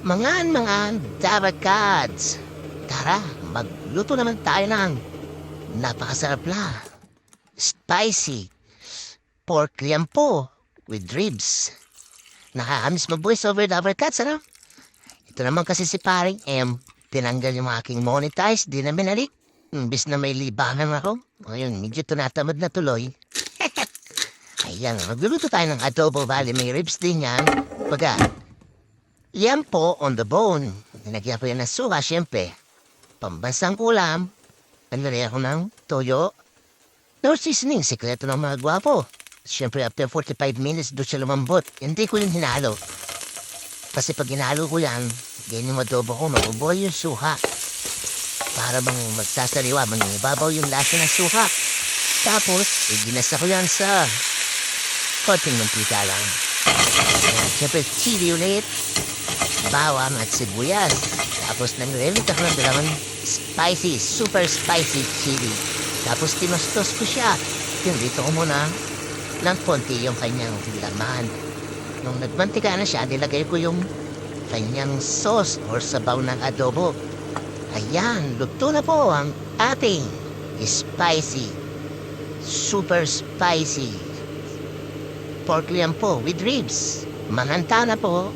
Mga Darat Cats, tara, magluto naman tayo ng napakasarap na spicy pork liampo with ribs. Nakakamiss mag-voice over Darat Cats, ano? Ito naman kasi si paring M, tinanggal yung aking monetize, di na binalik. Imbis na may libangan ako, ngayon medyo tunatamad na tuloy. Ayan, magluluto tayo ng adobo, bali may ribs din yan. Baga, liampo on the bone. Nilagyan ko yan ng suka, syempre. Pambansang ulam. Nalagyan ako ng toyo. No seasoning, sikreto ng mga gwapo. Syempre, after 45 minutes, doon siya lumambot. Hindi ko yung hinalo. Kasi pag hinalo ko yan, ganyan yung adobo ko, mabuboy yung suka. Para bang magsasariwa, mangingibabaw yung lasa ng suka. Tapos, ginasa ko yan sa konting mantika lang. Siyempre, chili ulit, bawang at sibuyas. Tapos, nag-relit ako ng dalawang spicy, super spicy chili. Tapos, tinustos ko siya. Yung dito ko muna ng konti yung kanyang laman. Nung nagmantika na siya, nilagay ko yung kanyang sauce or sabaw ng adobo. Ayan, luto na po ang ating spicy, super spicy pork liampo with ribs. Manghanta na po.